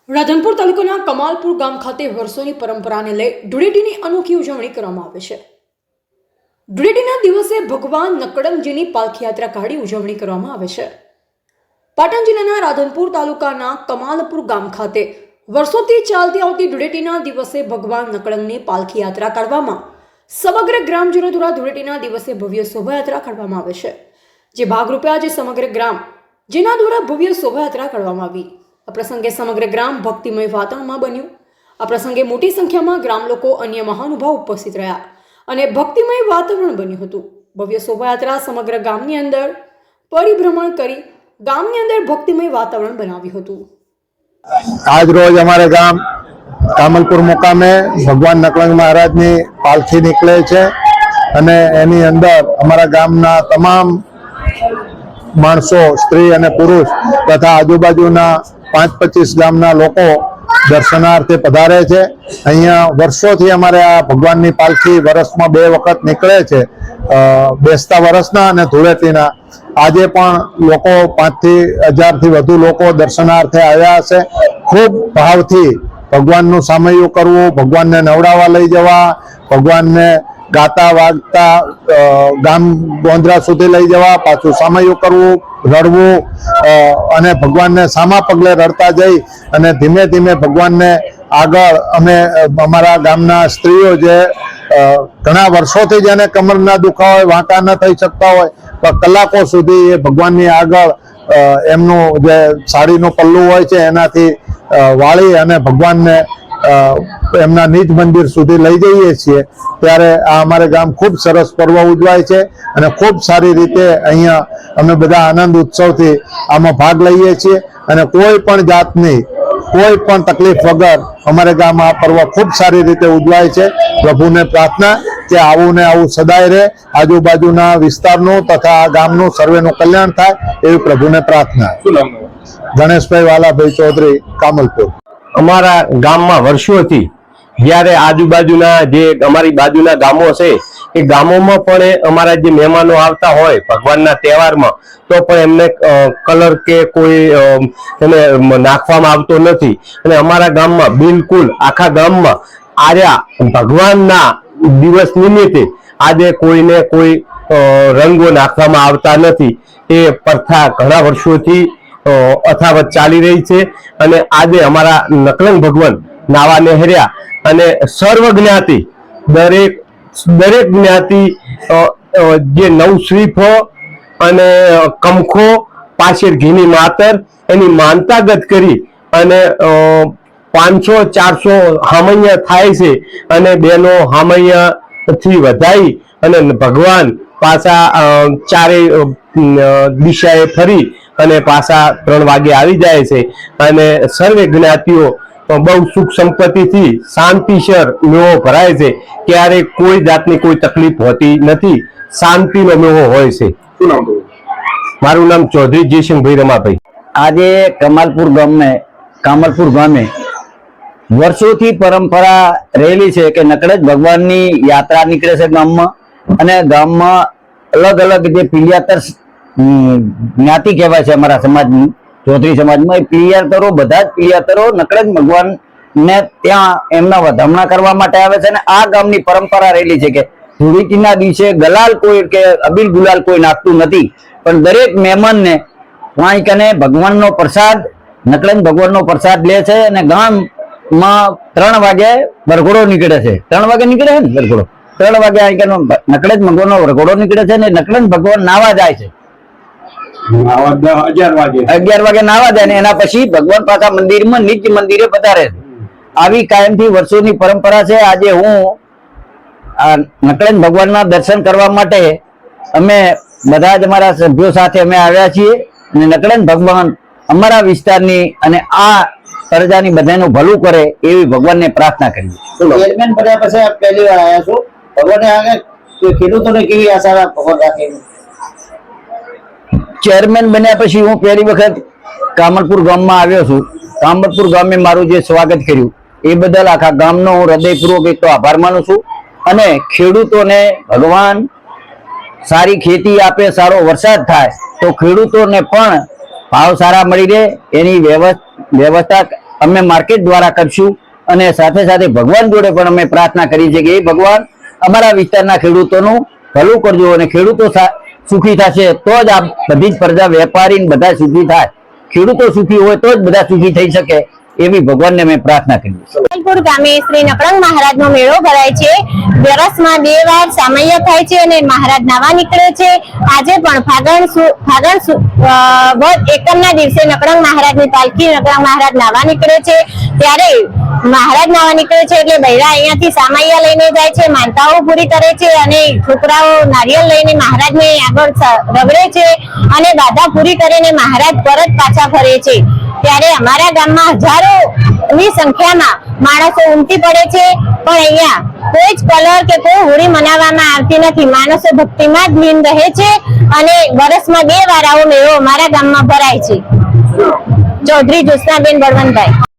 રાધનપુર તાલુકાના કમાલપુર ગામ ખાતે વર્ષોની પરંપરાને લઈ ધૂળેટીની અનોખી ઉજવણી કરવામાં આવે છે। ધૂળેટીના દિવસે ભગવાન નકળંગજીની પાલખી યાત્રા કાઢી ઉજવણી કરવામાં આવે છે। પાટણ જિલ્લાના રાધનપુર તાલુકાના કમાલપુર ગામ ખાતે વર્ષોથી ચાલતી આવતી ધૂળેટીના દિવસે ભગવાન નકળંગની પાલખી યાત્રા કાઢવામાં સમગ્ર ગ્રામજનો દ્વારા ધૂળેટીના દિવસે ભવ્ય શોભાયાત્રા કાઢવામાં આવે છે। જે ભાગરૂપે આજે સમગ્ર ગ્રામ જેના દ્વારા ભવ્ય શોભાયાત્રા કાઢવામાં આવી। આ પ્રસંગે સમગ્ર ગ્રામ ભક્તિમય વાતાવરણમાં બન્યું। આ પ્રસંગે મોટી સંખ્યામાં ગ્રામ લોકો અન્ય મહાનુભાવ ઉપસ્થિત રહ્યા અને ભક્તિમય વાતાવરણ બન્યું હતું। ભવ્ય શોભાયાત્રા સમગ્ર ગામની અંદર પરિભ્રમણ કરી ગામની અંદર ભક્તિમય વાતાવરણ બનાવ્યું હતું। आज रोज हमारे गांव कामलपुर मुकामे भगवान नकलंग महाराज ની પાલખી નીકળે છે અને એની અંદર અમારા ગામના તમામ માણસો સ્ત્રી અને પુરુષ તથા આજુબાજુના 5-25 ગામના લોકો દર્શનાર્થે પધારે છે। અહીંયા વર્ષોથી અમારે આ ભગવાનની પાલખી વર્ષમાં 2 વખત નીકળે છે, બેસતા વર્ષના અને ધૂળેટીના। આજે પણ લોકો 5,000 થી વધુ લોકો દર્શનાર્થે આવ્યા હશે। ખૂબ ભાવથી ભગવાનનું સામૈયું કરવું, ભગવાનને નવડાવવા લઈ જવા, ભગવાનને ગાતા વાગતા ગામ ગોંદરા સુધી લઈ જવા, પાછું સામૈયું કરવું, રડવું અને ભગવાનને સામા પગલે રડતા જઈ અને ધીમે ધીમે ભગવાનને આગળ અમે અમારા ગામના સ્ત્રીઓ જે ઘણા વર્ષોથી જેને કમરના દુખાવા હોય, વાંકા ન થઈ શકતા હોય, પણ કલાકો સુધી એ ભગવાનની આગળ એમનું જે સાડીનું પલ્લું હોય છે એનાથી વાળી અને ભગવાનને એમના નિજ મંદિર સુધી લઈ જઈએ છીએ। ત્યારે આ અમારે ગામ ખૂબ સરસ પર્વ ઉજવાય છે અને ખૂબ સારી રીતે અહીંયા અમે બધા આનંદ ઉત્સવથી આમાં ભાગ લઈએ છીએ અને કોઈ પણ જાતની કોઈ પણ તકલીફ વગર અમારે ગામ આ પર્વ ખૂબ સારી રીતે ઉજવાય છે। પ્રભુને પ્રાર્થના કે આવું ને આવું સદાય રહે, આજુબાજુના વિસ્તારનું તથા આ ગામનું સર્વેનું કલ્યાણ થાય એવી પ્રભુને પ્રાર્થના। ગણેશભાઈ વાલાભાઈ ચૌધરી, કામલપુર। અમારા ગામમાં વર્ષોથી જ્યારે આજુબાજુના જે અમારી બાજુના ગામો છે એ ગામોમાં પણ અમારા જે મહેમાનો આવતા હોય ભગવાનના તહેવારમાં તો પણ એમને કલર કે કોઈ એને નાખવામાં આવતો નથી અને અમારા ગામમાં બિલકુલ આખા ગામમાં આર્યા ભગવાનના દિવસ નિમિત્તે આજે કોઈને કોઈ રંગો નાખવામાં આવતા નથી। એ પ્રથા ઘણા વર્ષોથી અથાવત ચાલી રહી છે અને આજે અમારા નકલંગ ભગવાન નાવા નહેર્યા અને સર્વ જ્ઞાતિ દરેક જ્ઞાતિ જે નવશ્રીફ અને કમખો પાછળ ઘીની માતર એની માનતાગત કરી અને 500-400 હામૈયા થાય છે અને બેનો હામૈયા થી વધાઈ અને ભગવાન પાછા ચારે દિશાએ ફરી અને પાછા 3 વાગે આવી જાય છે અને સર્વે જ્ઞાતિઓ બહુ સુખ સંપત્તિથી શાંતિસર મેળો ભરાય છે। ક્યારે કોઈ જાતની કોઈ તકલીફ હોતી નથી, શાંતિનો મેળો હોય છે। મારું નામ ચૌધરી જયસિંહભાઈ રમાભાઈ। આજે કામલપુર ગામે વર્ષોથી પરંપરા રહેલી છે કે નકળજ ભગવાનની યાત્રા નીકળે છે ગામમાં અને ગામમાં અલગ અલગ જે પિલિયાતર જ્ઞાતિ કહેવાય છે અમારા સમાજની, ચૌધરી સમાજમાં, એ પિલિયાતરો બધા જ પિલિયાતરો નકળજ ભગવાન ને ત્યાં એમના વધામણા કરવા માટે આવે છે અને આ ગામની પરંપરા રહેલી છે કે ધૂળેટીના દિવસે ગલાલ કોઈ કે અબીલ ગુલાલ કોઈ નાખતું નથી, પણ દરેક મહેમાનને વાંઈ કને ભગવાનનો પ્રસાદ નકળજ ભગવાનનો પ્રસાદ લે છે અને ગામમાં 3 વાગે વરઘોડો નીકળે છે। 3 વાગે નીકળે છે ને વરઘોડો, 3 વાગે નકળજ ભગવાનનો વરઘોડો નીકળે છે અને નકળજ ભગવાન નાવા જાય છે। 11 વાગે નાવા જાય ને એના પછી ભગવાન પાછા મંદિરમાં નિજ મંદિરે પધારે છે। આવી કાયમથી વર્ષોની પરંપરા છે। આજે હું નકળજ ભગવાનના દર્શન કરવા માટે અમે બધા જ અમારા સભ્યો સાથે અમે આવ્યા છીએ અને નકળજ ભગવાન અમારા વિસ્તારની અને આ પ્રજાની બધાનું ભલું કરે એવી ભગવાનને પ્રાર્થના કરીએ। ચેરમેન બન્યા પછી આપ પહેલી વાર આવ્યા છો, ભગવાને આગળ ખેડૂતોને કેવી આશા ભગવાન રાખે? ચેરમેન બન્યા પછી હું પહેલી વખત કામલપુર ગામમાં આવ્યો છું। કામલપુર ગામે મારું જે સ્વાગત કર્યું એ બદલ આખા ગામનો હું હૃદયપૂર્વક એક તો આભાર માનું છું અને ખેડૂતોને ભગવાન સારી ખેતી આપે, સારો વરસાદ થાય તો ખેડૂતોને પણ ભાવ સારા મળી રહે એની વ્યવસ્થા અમે માર્કેટ દ્વારા કરશું અને સાથે સાથે ભગવાન જોડે પણ અમે પ્રાર્થના કરી છે કે એ ભગવાન અમારા વિસ્તારના ખેડૂતોનું ભલું કરજો અને ખેડૂતો સુખી થશે તો જ આ બધી જ પ્રજા વેપારી બધા સુખી થાય. ખેડૂતો સુખી હોય તો જ બધા સુખી થઈ શકે એવી ભગવાનને અમે પ્રાર્થના કરી. કમાલપુર ગામે શ્રી નકળંગ મહારાજનો મેળો ભરાય છે. વર્ષમાં 2 વાર સામૈયા થાય છે અને મહારાજ નાવા નીકળે છે. આજે પણ વદ એકમના દિવસે નકળંગ મહારાજની પાલખી નકળંગ મહારાજ નાવા નીકળે છે. ત્યારે મહારાજ નાવા નીકળે છે એટલે બૈરા અહીંયાથી સામૈયા લઈને જાય છે, માનતાઓ પૂરી કરે છે અને છોકરાઓ નારિયેળ લઈને મહારાજને આગળ રગડે છે અને બાધા પૂરી કરીને મહારાજ પરત પાછા ફરે છે. ત્યારે અમારા ગામમાં હજારોની સંખ્યામાં માણસો ઉમટી પડે છે, પણ અહીંયા કોઈ જ કલર કે કોઈ હોળી મનાવવામાં આવતી નથી. માણસો ભક્તિમાં જ લીન રહે છે અને વર્ષમાં 2 વાર આવો મેળો અમારા ગામમાં ભરાય છે. ચૌધરી જ્યોત્સનાબેન બળવંતભાઈ.